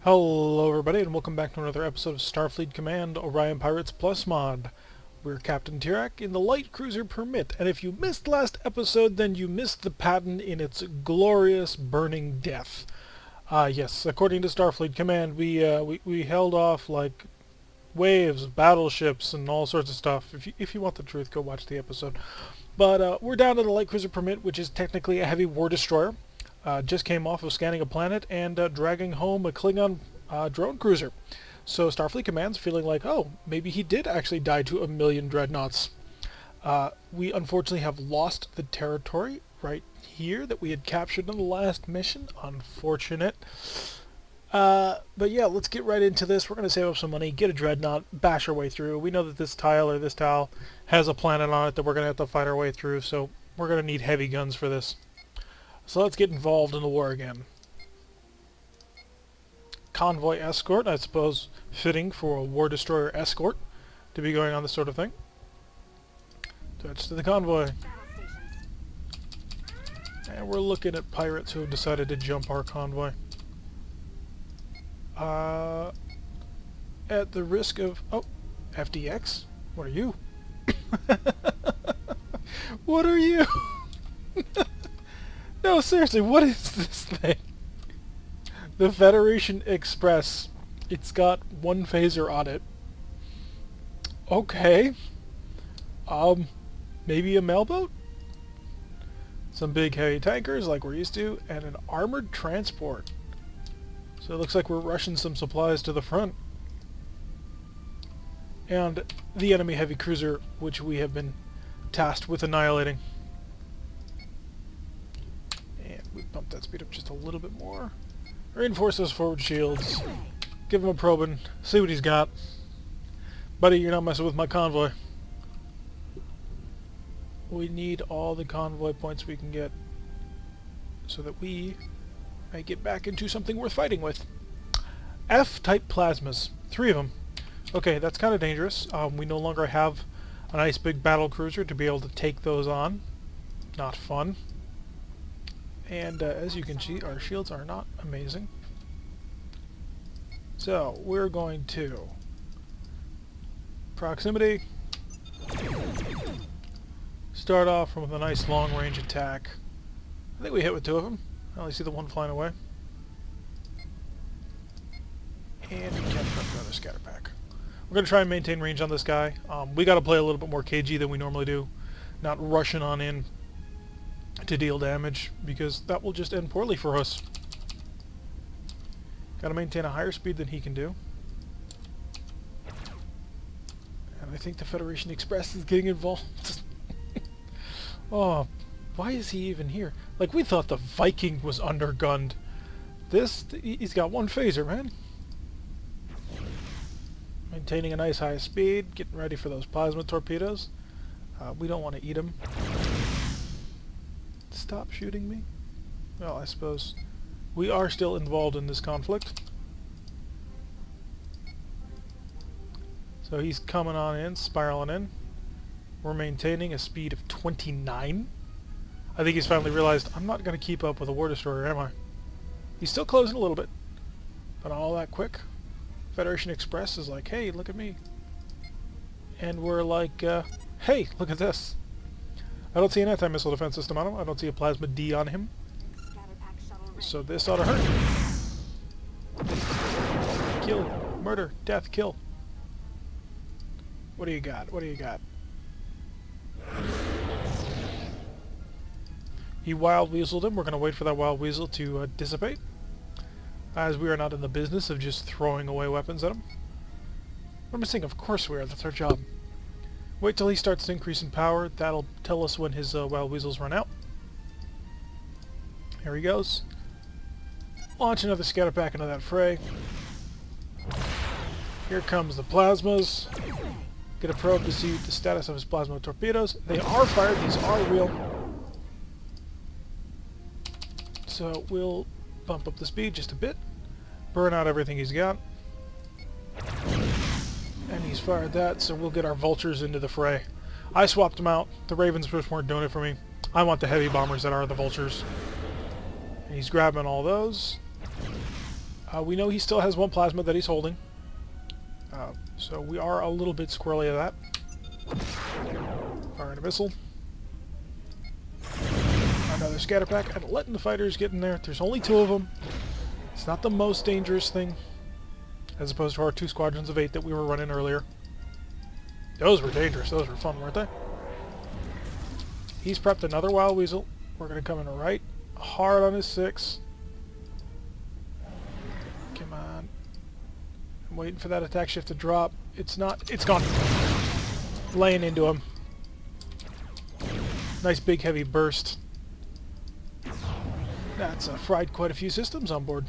Hello everybody and welcome back to another episode of Starfleet Command Orion Pirates Plus mod. We're Captain Tirak in the light cruiser Permit, and if you missed last episode then you missed the pattern in its glorious burning death. Yes, according to Starfleet Command we held off like waves, battleships, and all sorts of stuff. If you want the truth, go watch the episode. But we're down to the light cruiser Permit, which is technically a heavy war destroyer. Just came off of scanning a planet and dragging home a Klingon drone cruiser. So Starfleet Command's feeling like, oh, maybe he did actually die to a million dreadnoughts. We unfortunately have lost the territory right here that we had captured in the last mission. Unfortunate. But yeah, let's get right into this. We're going to save up some money, get a dreadnought, bash our way through. We know that this tile has a planet on it that we're going to have to fight our way through, so we're going to need heavy guns for this. So let's get involved in the war again. Convoy escort, I suppose fitting for a war destroyer escort to be going on this sort of thing. Touch to the convoy. And we're looking at pirates who have decided to jump our convoy. At the risk of... Oh, FDX? What are you? What are you? No, seriously, what is this thing? The Federation Express. It's got one phaser on it. Okay. Maybe a mailboat? Some big heavy tankers like we're used to, and an armored transport. So it looks like we're rushing some supplies to the front. And the enemy heavy cruiser, which we have been tasked with annihilating. We bump that speed up just a little bit more. Reinforce those forward shields. Give him a probing. See what he's got. Buddy, you're not messing with my convoy. We need all the convoy points we can get so that we may get back into something worth fighting with. F-type plasmas. 3 of them. Okay, that's kind of dangerous. We no longer have a nice big battle cruiser to be able to take those on. Not fun. And as you can see, our shields are not amazing. So, we're going to proximity. Start off with a nice long-range attack. I think we hit with 2 of them. I only see the one flying away. And we can't put another scatter pack. We're going to try and maintain range on this guy. We got to play a little bit more KG than we normally do. Not rushing on in to deal damage, because that will just end poorly for us. Gotta maintain a higher speed than he can do. And I think the Federation Express is getting involved. Oh, why is he even here? Like, we thought the Viking was undergunned. He's got one phaser, man. Maintaining a nice high speed, getting ready for those plasma torpedoes. We don't want to eat them. Stop shooting me? Well, I suppose we are still involved in this conflict. So he's coming on in, spiraling in. We're maintaining a speed of 29. I think he's finally realized, I'm not going to keep up with a war destroyer, am I? He's still closing a little bit, but not all that quick. Federation Express is like, hey, look at me. And we're like, hey, look at this. I don't see an anti-missile defense system on him. I don't see a plasma D on him. So this ought to hurt. Kill. Murder. Death. Kill. What do you got? What do you got? He wild weaseled him. We're going to wait for that wild weasel to dissipate, as we are not in the business of just throwing away weapons at him. What am I saying? Of course we are. That's our job. Wait till he starts to increase in power. That'll tell us when his wild weasels run out. Here he goes. Launch another scatter pack into that fray. Here comes the plasmas. Get a probe to see the status of his plasma torpedoes. They are fired. These are real. So we'll bump up the speed just a bit. Burn out everything he's got. And he's fired that, so we'll get our vultures into the fray. I swapped them out. The Ravens just weren't doing it for me. I want the heavy bombers that are the vultures. And he's grabbing all those. We know he still has one plasma that he's holding. So we are a little bit squirrely of that. Firing a missile. Another scatter pack, and letting the fighters get in there. There's only 2 of them. It's not the most dangerous thing, as opposed to our 2 squadrons of 8 that we were running earlier. Those were dangerous. Those were fun, weren't they? He's prepped another Wild Weasel. We're going to come in right hard on his 6. Come on. I'm waiting for that attack shift to drop. It's not. It's gone. Laying into him. Nice big heavy burst. That's fried quite a few systems on board.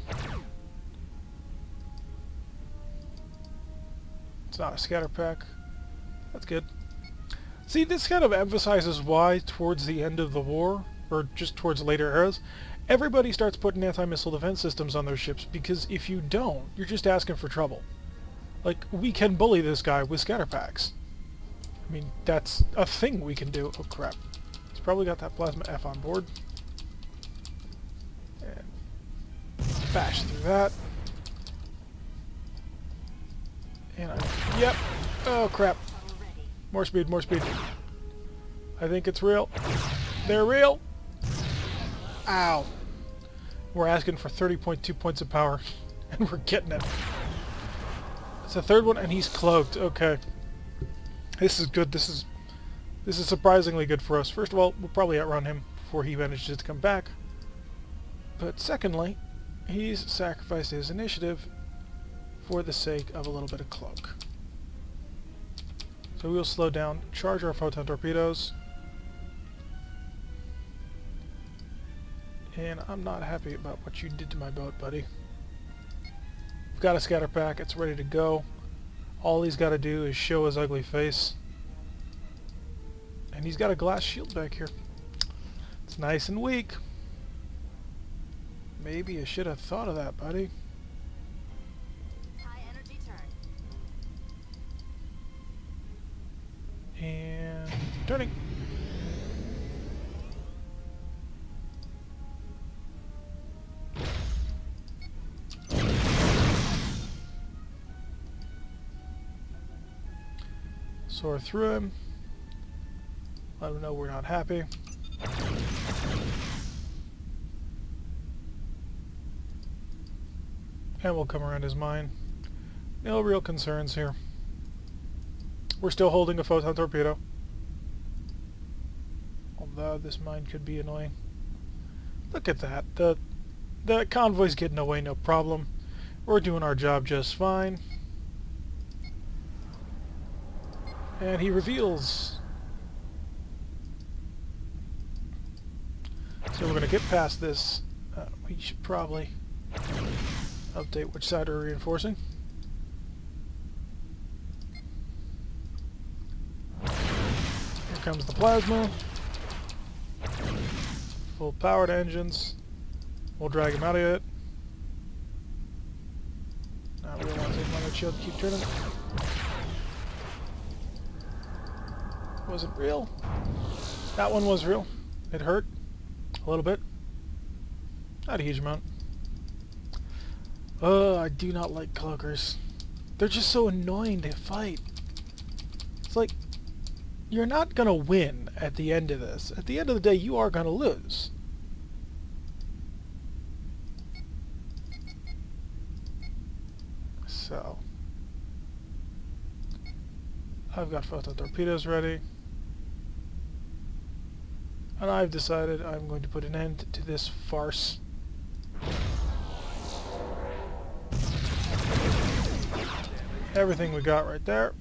It's not a scatter pack. That's good. See, this kind of emphasizes why, towards the end of the war, or just towards later eras, everybody starts putting anti-missile defense systems on their ships, because if you don't, you're just asking for trouble. Like, we can bully this guy with scatter packs. I mean, that's a thing we can do. Oh, crap. He's probably got that Plasma F on board. Bash through that. And yep. Oh crap. More speed, more speed. I think it's real. They're real. Ow. We're asking for 30.2 points of power. And we're getting it. It's the 3rd one and he's cloaked. Okay. This is good. This is surprisingly good for us. First of all, we'll probably outrun him before he manages to come back. But secondly, he's sacrificed his initiative for the sake of a little bit of cloak. So we'll slow down, charge our photon torpedoes. And I'm not happy about what you did to my boat, buddy. We've got a scatter pack, it's ready to go. All he's got to do is show his ugly face. And he's got a glass shield back here. It's nice and weak. Maybe you should have thought of that, buddy. High energy turn. And turning. Soar through him. Let him know we're not happy. And we'll come around his mine. No real concerns here. We're still holding a photon torpedo. Although this mine could be annoying. Look at that. The convoy's getting away, no problem. We're doing our job just fine. And he reveals. So we're going to get past this. We should probably update which side we're reinforcing. Here comes the plasma. Full powered engines. We'll drag him out of it. Now we don't want to take my shield to keep turning. Was it real? That one was real. It hurt a little bit. Not a huge amount. I do not like cloakers. They're just so annoying to fight. It's like, you're not gonna win at the end of this. At the end of the day, you are gonna lose. So, I've got photon torpedoes ready. And I've decided I'm going to put an end to this farce. Everything we got right there.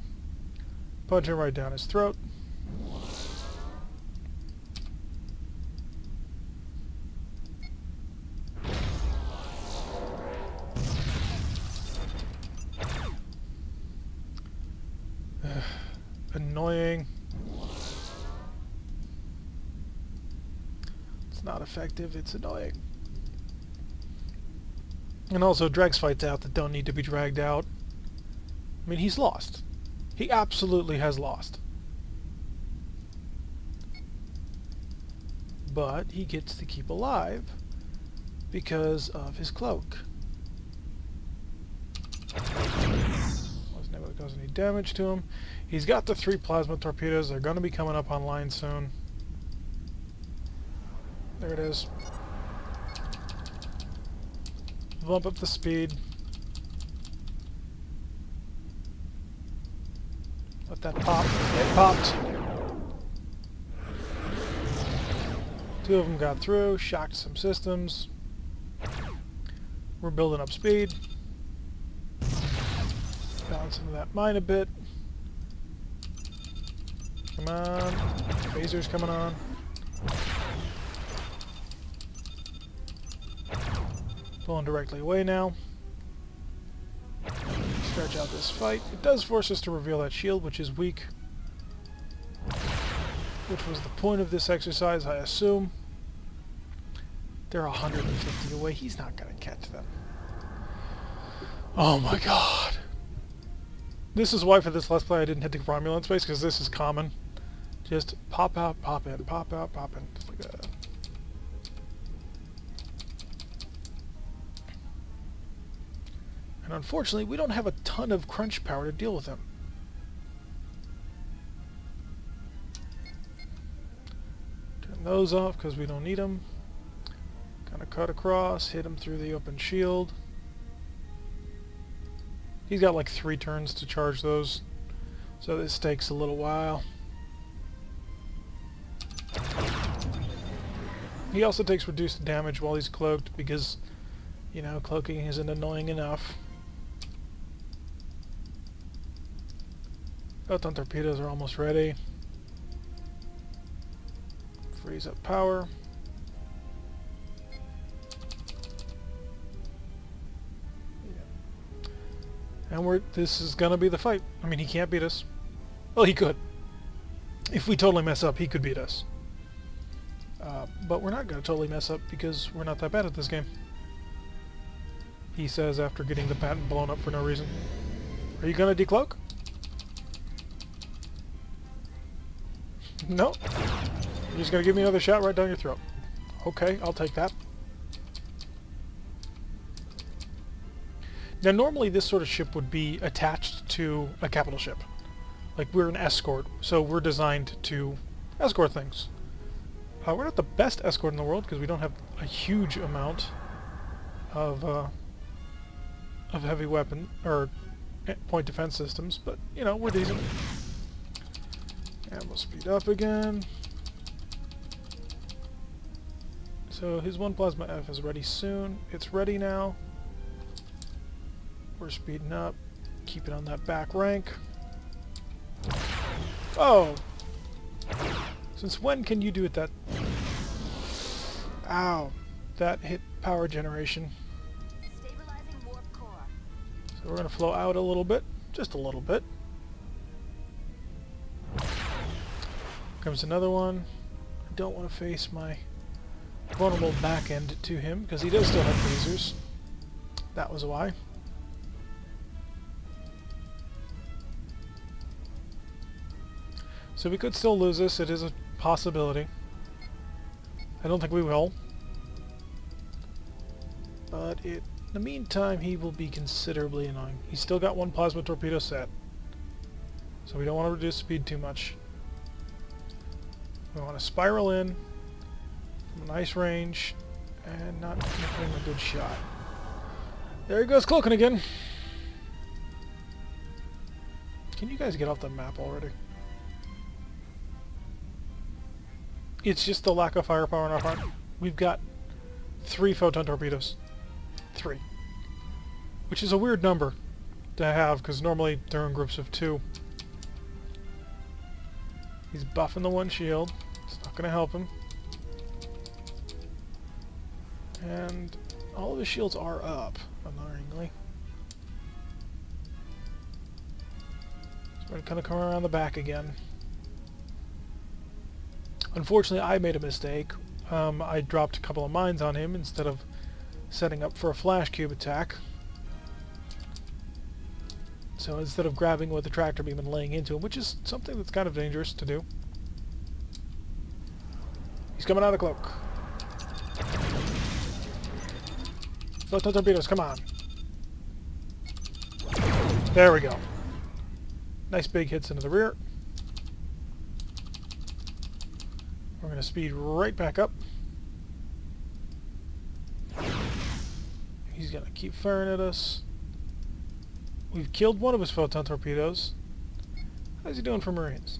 Punch him right down his throat. Annoying. It's not effective, it's annoying. And also drags fights out that don't need to be dragged out. I mean, he's lost. He absolutely has lost. But he gets to keep alive because of his cloak. cause any damage to him. He's got the 3 plasma torpedoes. They're going to be coming up online soon. There it is. Bump up the speed. Let that pop. It popped. 2 of them got through, shocked some systems. We're building up speed. Balancing that mine a bit. Come on. Phaser's coming on. Pulling directly away now. Stretch out this fight. It does force us to reveal that shield, which is weak. Which was the point of this exercise, I assume. They're 150 away. He's not going to catch them. Oh my god. This is why for this Let's Play I didn't hit the Romulan space, because this is common. Just pop out, pop in, pop out, pop in. Just like that. And unfortunately, we don't have a ton of crunch power to deal with him. Turn those off because we don't need them. Kind of cut across, hit him through the open shield. He's got like 3 turns to charge those, so this takes a little while. He also takes reduced damage while he's cloaked because, you know, cloaking isn't annoying enough. Photon torpedoes are almost ready. Freeze up power. And this is gonna be the fight. I mean, he can't beat us. Well, he could. If we totally mess up, he could beat us. But we're not gonna totally mess up because we're not that bad at this game. He says after getting the patent blown up for no reason. Are you gonna decloak? No. You're just gonna give me another shot right down your throat. Okay, I'll take that. Now normally this sort of ship would be attached to a capital ship. Like we're an escort, so we're designed to escort things. We're not the best escort in the world because we don't have a huge amount of heavy weapon or point defense systems, but you know, we're decent. And we'll speed up again. So his 1 plasma F is ready soon. It's ready now. We're speeding up. Keep it on that back rank. Oh! Since when can you do it that... Ow. That hit power generation. Stabilizing warp core. So we're going to flow out a little bit. Just a little bit. Comes another one. I don't want to face my vulnerable back end to him because he does still have phasers. That was why. So we could still lose this. It is a possibility. I don't think we will. But in the meantime, he will be considerably annoying. He's still got 1 plasma torpedo set. So we don't want to reduce speed too much. We want to spiral in from a nice range and not give him a good shot. There he goes cloaking again. Can you guys get off the map already? It's just the lack of firepower on our part. We've got 3 photon torpedoes. 3. Which is a weird number to have, because normally they're in groups of 2. He's buffing the 1 shield. It's not going to help him. And all of his shields are up, annoyingly. So we're going to come around the back again. Unfortunately, I made a mistake. I dropped a couple of mines on him instead of setting up for a flash cube attack. So instead of grabbing with the tractor beam and laying into him, which is something that's kind of dangerous to do. He's coming out of cloak. Photon torpedoes, come on. There we go. Nice big hits into the rear. We're going to speed right back up. He's going to keep firing at us. We've killed one of his photon torpedoes. How's he doing for Marines?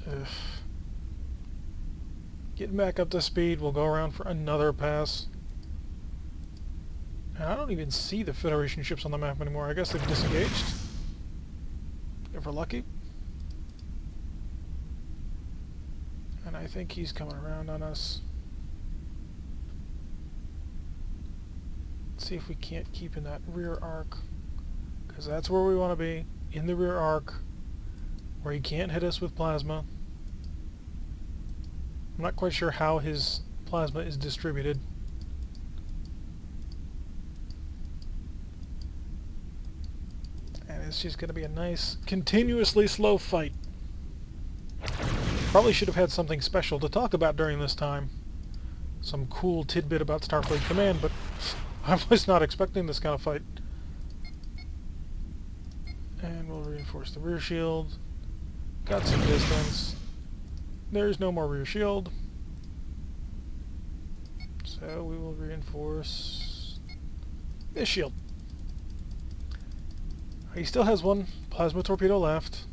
Ugh. Getting back up to speed. We'll go around for another pass. And I don't even see the Federation ships on the map anymore. I guess they've disengaged. If we're lucky. And I think he's coming around on us. Let's see if we can't keep in that rear arc. Because that's where we want to be. In the rear arc. Where he can't hit us with plasma. I'm not quite sure how his plasma is distributed. And it's just going to be a nice, continuously slow fight. Probably should have had something special to talk about during this time. Some cool tidbit about Starfleet Command, but I was not expecting this kind of fight. And we'll reinforce the rear shield. Got some distance. There's no more rear shield. So we will reinforce this shield. He still has one plasma torpedo left.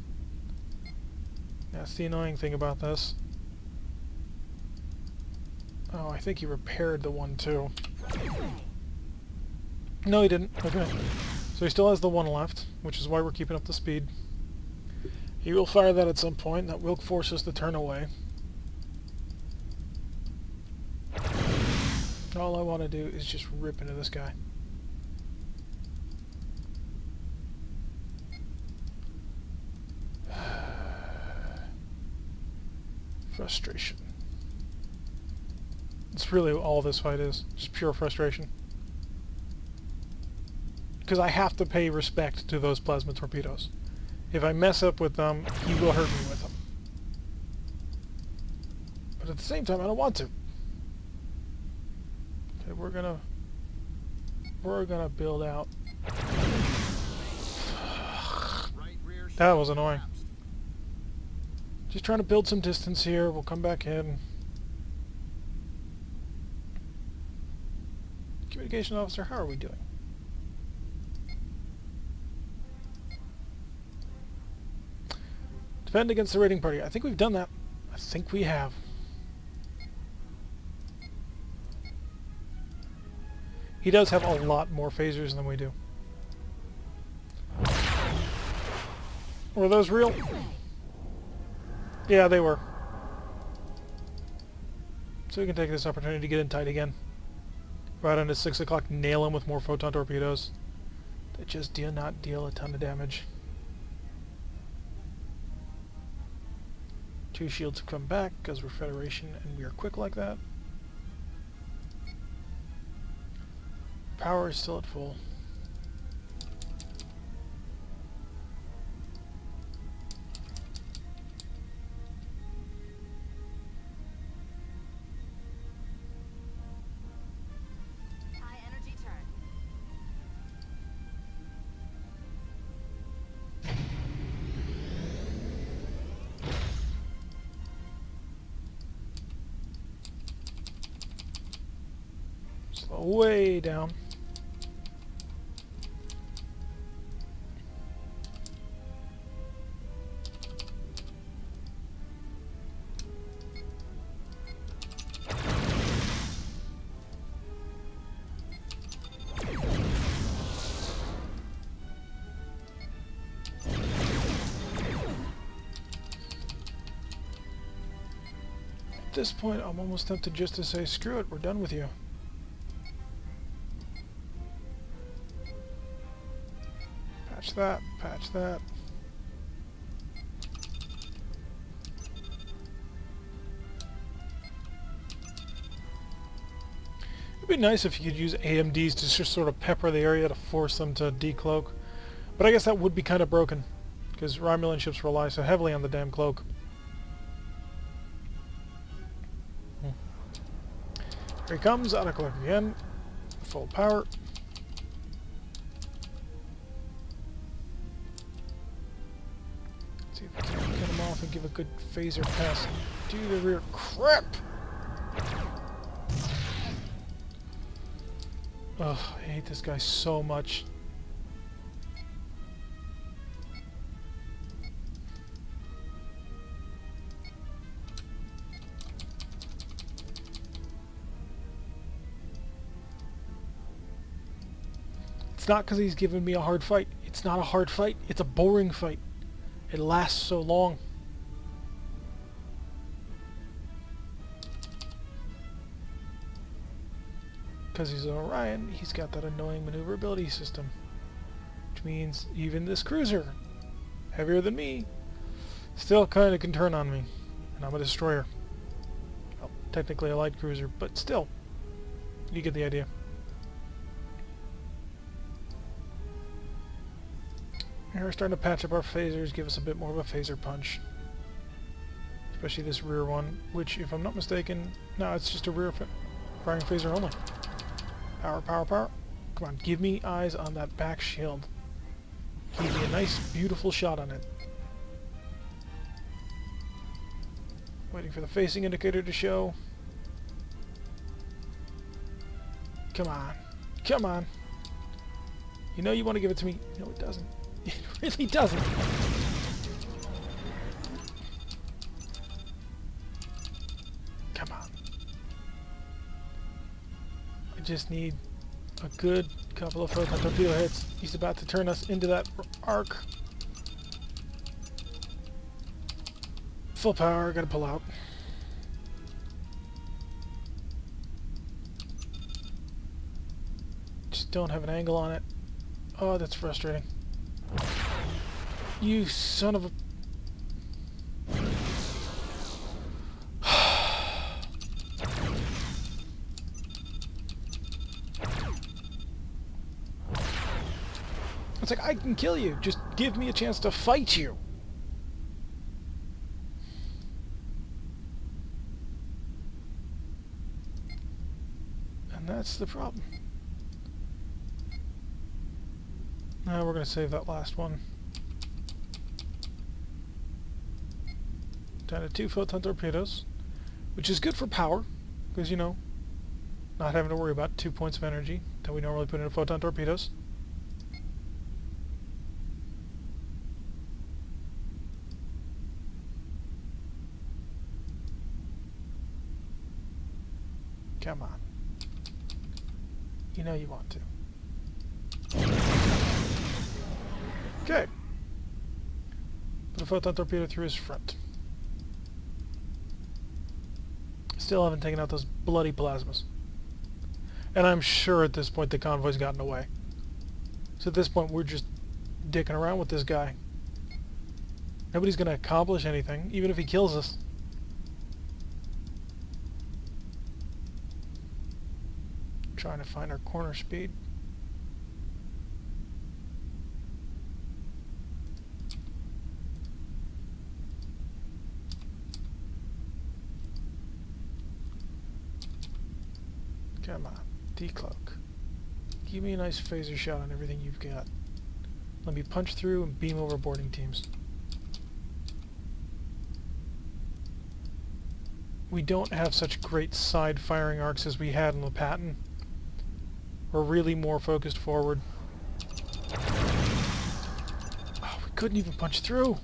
That's the annoying thing about this. Oh, I think he repaired the one too. No, he didn't. Okay. So he still has the one left, which is why we're keeping up the speed. He will fire that at some point. That will force us to turn away. All I want to do is just rip into this guy. Frustration. It's really all this fight is. Just pure frustration. Because I have to pay respect to those plasma torpedoes. If I mess up with them, he will hurt me with them. But at the same time, I don't want to. Okay, we're gonna build out. That was annoying. Just trying to build some distance here. We'll come back in. Communication officer, how are we doing? Defend against the raiding party. I think we've done that. I think we have. He does have a lot more phasers than we do. Were those real? Yeah, they were. So we can take this opportunity to get in tight again. Right on to 6 o'clock, nail him with more photon torpedoes. That just do not deal a ton of damage. 2 shields have come back because we're Federation and we are quick like that. Power is still at full. High energy turn. Slow way down. At this point, I'm almost tempted just to say, screw it, we're done with you. Patch that, patch that. It'd be nice if you could use AMDs to just sort of pepper the area to force them to decloak. But I guess that would be kind of broken, because Romulan ships rely so heavily on the damn cloak. Here he comes, out of cloak again. Full power. give a good phaser pass to the rear. Crap! Ugh, I hate this guy so much. It's not because he's giving me a hard fight. It's not a hard fight. It's a boring fight. It lasts so long. Because he's an Orion, he's got that annoying maneuverability system. Which means even this cruiser, heavier than me, still kind of can turn on me. And I'm a destroyer. Well, technically a light cruiser, but still. You get the idea. Here we're starting to patch up our phasers, give us a bit more of a phaser punch. Especially this rear one, which, if I'm not mistaken, no, it's just a rear firing phaser only. Power, power, power. Come on, give me eyes on that back shield. Give me a nice, beautiful shot on it. Waiting for the facing indicator to show. Come on. Come on. You know you want to give it to me. No, it doesn't. It really doesn't. Come on. I just need a good couple of photon torpedo hits. He's about to turn us into that arc. Full power, gotta pull out. Just don't have an angle on it. Oh, that's frustrating. You son of a... It's like, I can kill you. Just give me a chance to fight you. And that's the problem. Now we're going to save that last one. Down to 2 photon torpedoes, which is good for power, because, you know, not having to worry about 2 points of energy that we normally put into photon torpedoes. Come on. You know you want to. Okay. Put a photon torpedo through his front. Still haven't taken out those bloody plasmas. And I'm sure at this point the convoy's gotten away. So at this point we're just dicking around with this guy. Nobody's going to accomplish anything, even if he kills us. Trying to find our corner speed. Come on, decloak. Give me a nice phaser shot on everything you've got. Let me punch through and beam over boarding teams. We don't have such great side firing arcs as we had in the Patton. We're really more focused forward. Oh, we couldn't even punch through.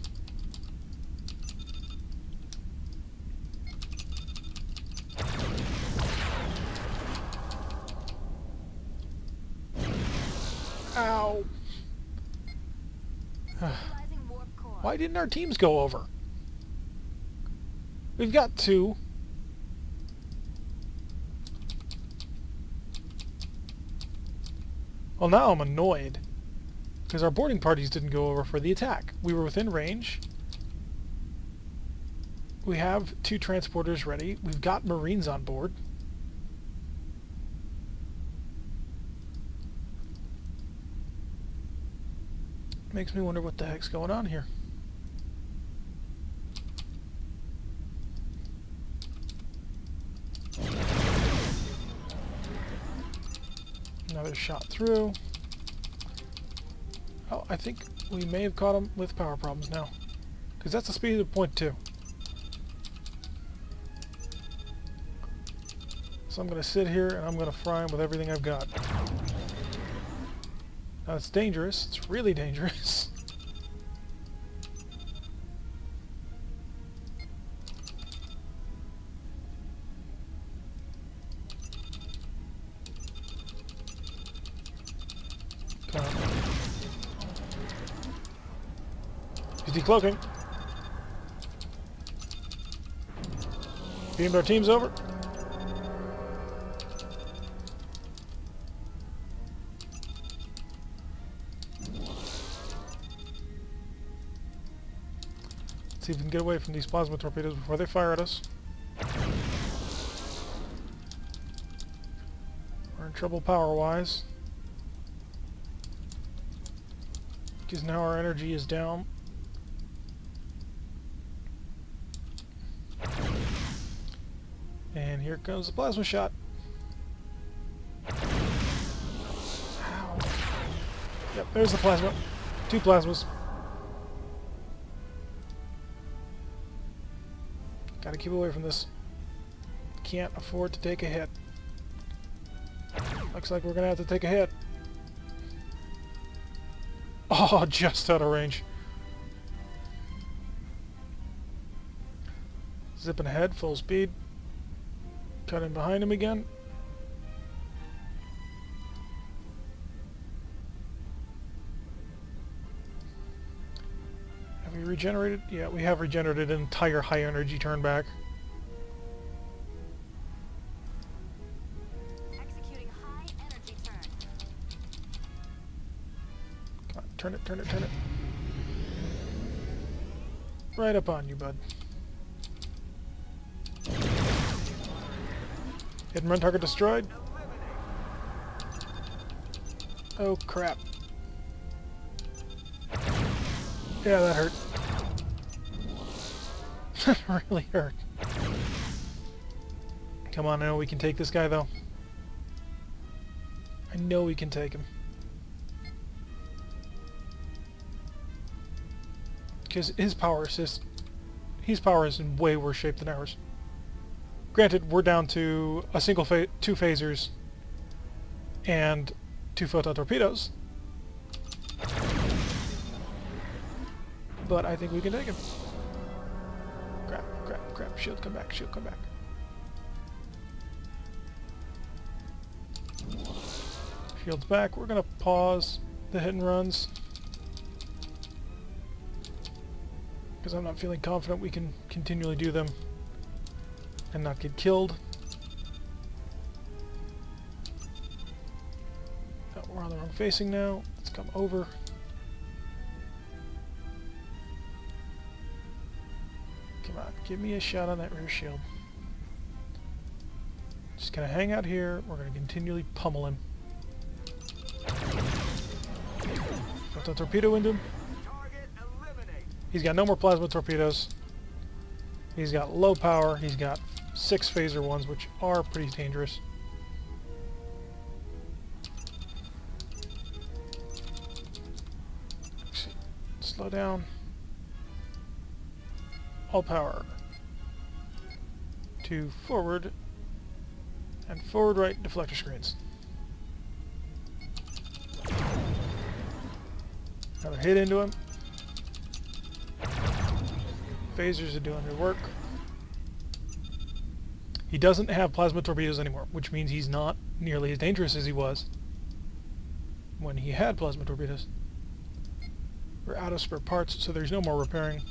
Ow. Why didn't our teams go over? We've got 2. Well, now I'm annoyed. Because our boarding parties didn't go over for the attack. We were within range. We have 2 transporters ready. We've got Marines on board. Makes me wonder what the heck's going on here. Another shot through. Oh, I think we may have caught him with power problems now. Because that's the speed of point 2. So I'm going to sit here and I'm going to fry him with everything I've got. Now it's dangerous. It's really dangerous. Come on. He's decloaking. Beamed our teams over. See if we can get away from these plasma torpedoes before they fire at us. We're in trouble power-wise. Because now our energy is down. And here comes the plasma shot. Ow. Yep, there's the plasma. 2 plasmas. Gotta keep away from this. Can't afford to take a hit. Looks like we're gonna have to take a hit. Oh, just out of range. Zipping ahead, full speed. Cut in behind him again. Have we regenerated? Yeah, we have regenerated an entire high energy turn back. Executing high energy turn. Come on, turn it, turn it, turn it. Right up on you, bud. Hit and run, target destroyed. Oh crap. Yeah, that hurt. That really hurt. Come on, I know we can take this guy though. I know we can take him. Because his power is in way worse shape than ours. Granted, we're down to a single 2 phasers and 2 photon torpedoes. But I think we can take him. Crap, crap, crap. Shield, come back, shield, come back. Shield's back. We're going to pause the hit and runs. Because I'm not feeling confident we can continually do them and not get killed. Oh, we're on the wrong facing now. Let's come over. Come on, give me a shot on that rear shield. Just gonna hang out here. We're gonna continually pummel him. Put the torpedo into him. He's got no more plasma torpedoes. He's got low power. He's got 6 phaser ones, which are pretty dangerous. Slow down. All power. To forward and forward right deflector screens. Another hit into him. Phasers are doing their work. He doesn't have plasma torpedoes anymore, which means he's not nearly as dangerous as he was when he had plasma torpedoes. We're out of spare parts, so there's no more repairing.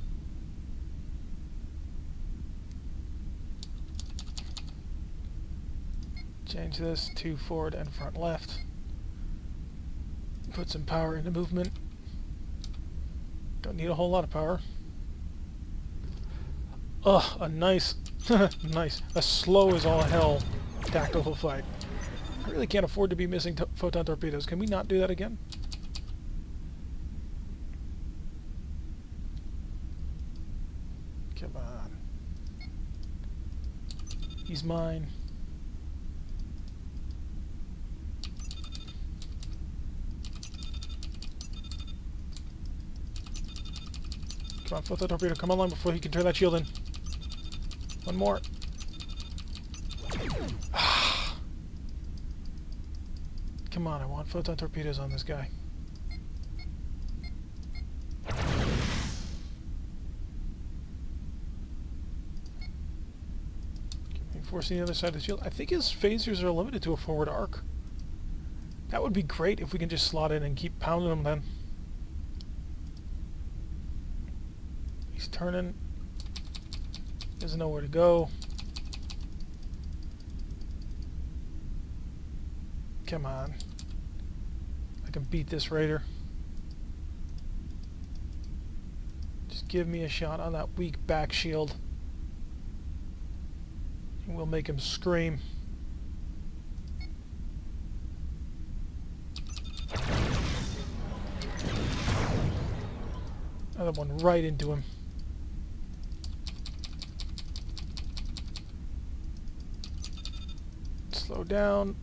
Change this to forward and front left. Put some power into movement. Don't need a whole lot of power. Ugh, a nice, nice, a slow as all hell tactical fight. I really can't afford to be missing photon torpedoes. Can we not do that again? Come on. He's mine. Come on, photon torpedo, come online before he can turn that shield in. One more. Come on, I want photon torpedoes on this guy. Forcing the other side of the shield. I think his phasers are limited to a forward arc. That would be great if we can just slot in and keep pounding them then. He's turning. Doesn't know where to go. Come on. I can beat this raider. Just give me a shot on that weak back shield. And we'll make him scream. Another one right into him. Slow down.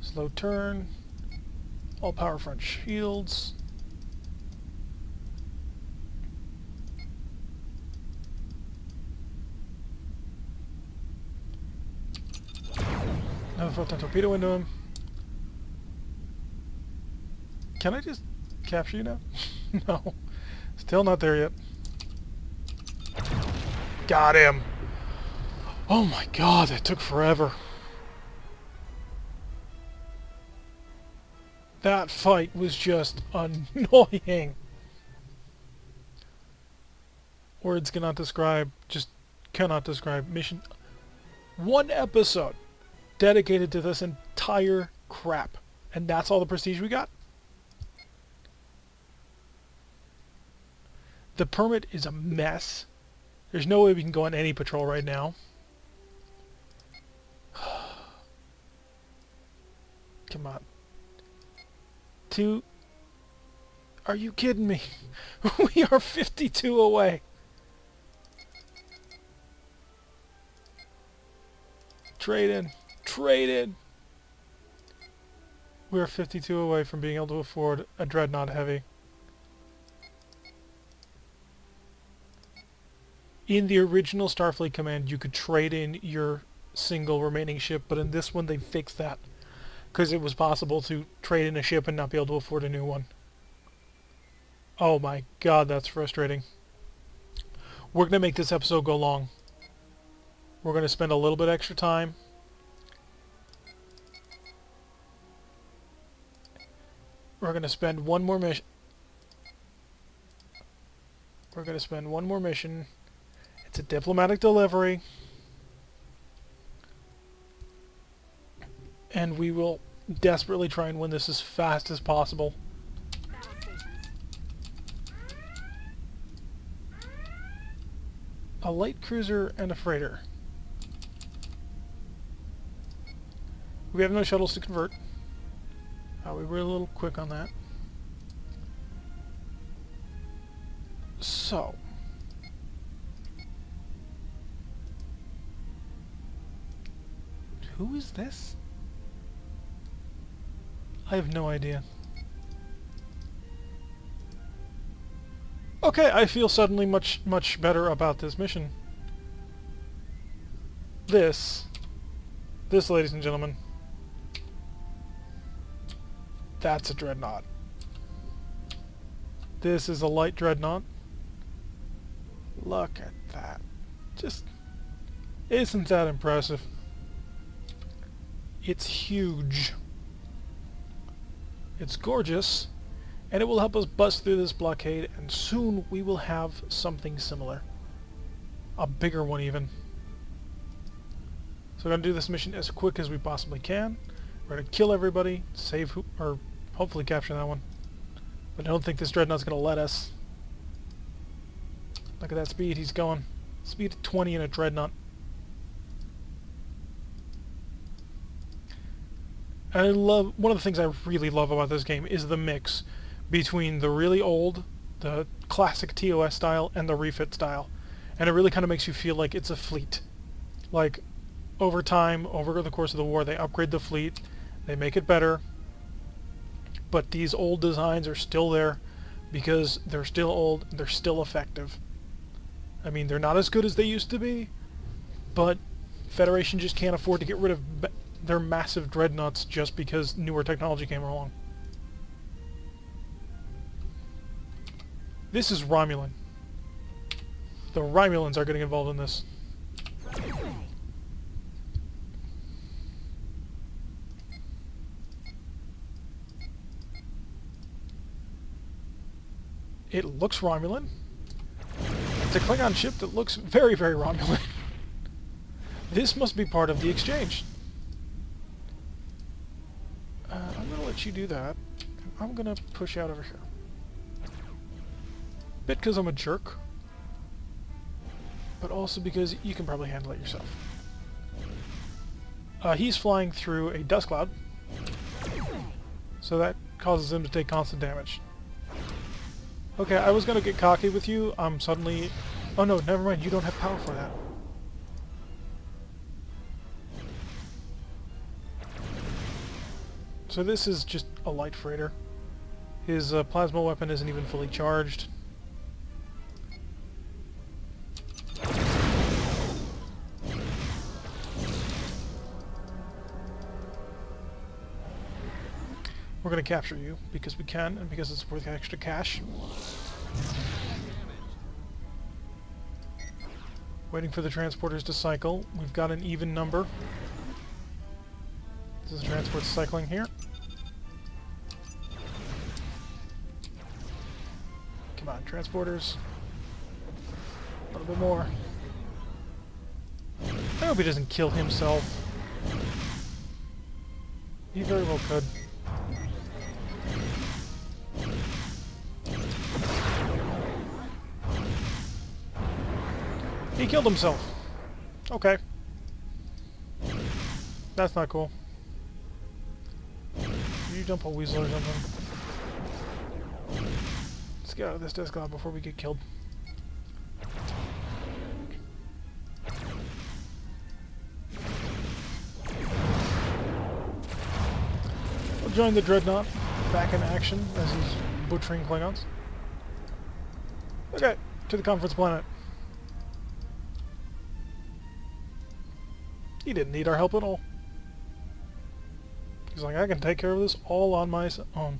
Slow turn. All power front shields. Another photon torpedo into him. Can I just capture you now? No. Still not there yet. Got him! Oh my god, that took forever. That fight was just annoying. Words cannot describe, just cannot describe. Mission. One episode dedicated to this entire crap. And that's all the prestige we got? The permit is a mess. There's no way we can go on any patrol right now. Come on. Are you kidding me? We are 52 away. Trade in. Trade in. We are 52 away from being able to afford a Dreadnought Heavy. In the original Starfleet Command, you could trade in your single remaining ship, but in this one they fixed that. Because it was possible to trade in a ship and not be able to afford a new one. Oh my god, that's frustrating. We're going to make this episode go long. We're going to spend a little bit extra time. We're going to spend one more mission. We're going to spend one more mission. It's a diplomatic delivery. And we will desperately try and win this as fast as possible. Battle stations. A light cruiser and a freighter. We have no shuttles to convert. We were a little quick on that. So. Who is this? I have no idea. Okay, I feel suddenly much better about this mission. This, ladies and gentlemen, that's a Dreadnought. This is a light Dreadnought. Look at that. Just, isn't that impressive? It's huge. It's gorgeous, and it will help us bust through this blockade, and soon we will have something similar. A bigger one even. So we're going to do this mission as quick as we possibly can. We're going to kill everybody, save or hopefully capture that one. But I don't think this Dreadnought's going to let us. Look at that speed he's going. Speed of 20 in a Dreadnought. I love, one of the things I really love about this game is the mix between the really old, the classic TOS style, and the refit style. And it really kind of makes you feel like it's a fleet. Like, over time, over the course of the war, they upgrade the fleet, they make it better, but these old designs are still there, because they're still old, they're still effective. I mean, they're not as good as they used to be, but Federation just can't afford to get rid of their massive dreadnoughts just because newer technology came along. This is Romulan. The Romulans are getting involved in this. It looks Romulan. It's a Klingon ship that looks very, very Romulan. This must be part of the exchange. I'm going to let you do that. I'm going to push out over here. Bit because I'm a jerk, but also because you can probably handle it yourself. He's flying through a dust cloud, so that causes him to take constant damage. Okay, I was going to get cocky with you. I'm suddenly... Oh no, never mind. You don't have power for that. So this is just a light freighter. His plasma weapon isn't even fully charged. We're going to capture you because we can and because it's worth extra cash. Waiting for the transporters to cycle. We've got an even number. This is the transport cycling here. Come on, transporters. A little bit more. I hope he doesn't kill himself. He very well could. He killed himself. Okay. That's not cool. Did you dump a weasel or something? Let's get out of this desk cloud before we get killed. We'll join the Dreadnought back in action as he's butchering Klingons. Okay, to the conference planet. He didn't need our help at all. He's like, I can take care of this all on my own.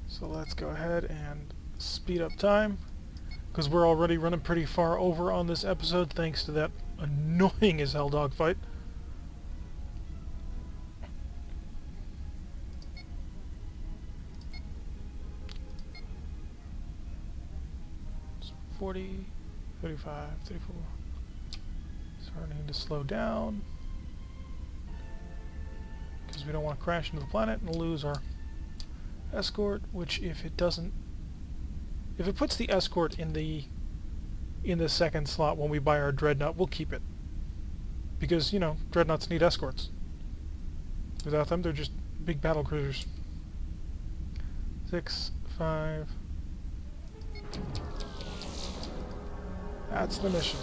So let's go ahead and speed up time, because we're already running pretty far over on this episode thanks to that annoying as hell dogfight. So 40, 35, 34. Starting to slow down because we don't want to crash into the planet and lose our escort, which if it puts the escort in the second slot when we buy our dreadnought, we'll keep it. Because, you know, dreadnoughts need escorts. Without them, they're just big battle cruisers. 6, 5. That's the mission.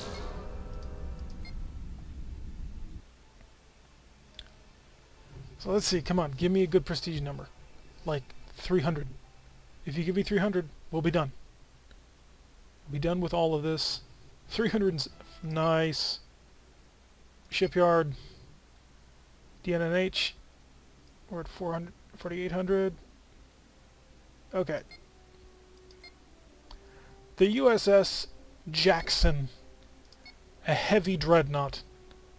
So let's see, come on, give me a good prestige number. Like 300. If you give me 300, we'll be done. We'll be done with all of this. 300, nice. Shipyard. DNNH. We're at 400, 4,800. Okay. The USS Jackson. A heavy dreadnought.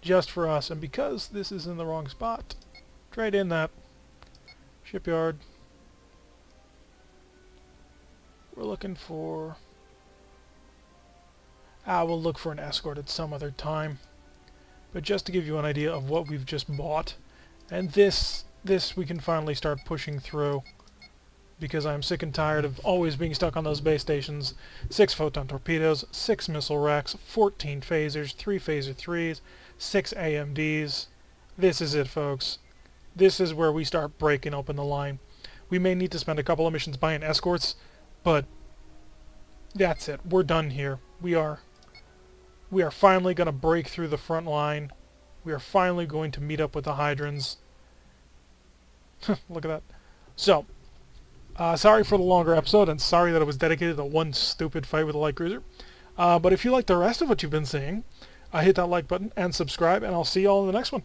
Just for us. And because this is in the wrong spot, trade in that. Shipyard. We're looking for... we'll look for an escort at some other time. But just to give you an idea of what we've just bought, and this we can finally start pushing through, because I'm sick and tired of always being stuck on those base stations. 6 photon torpedoes, 6 missile racks, 14 phasers, 3 phaser 3s, 6 AMDs. This is it, folks. This is where we start breaking open the line. We may need to spend a couple of missions buying escorts, but that's it. We're done here. We are finally going to break through the front line. We are finally going to meet up with the Hydrons. Look at that. So, sorry for the longer episode, and sorry that it was dedicated to one stupid fight with a light cruiser. But if you like the rest of what you've been seeing, hit that like button and subscribe, and I'll see you all in the next one.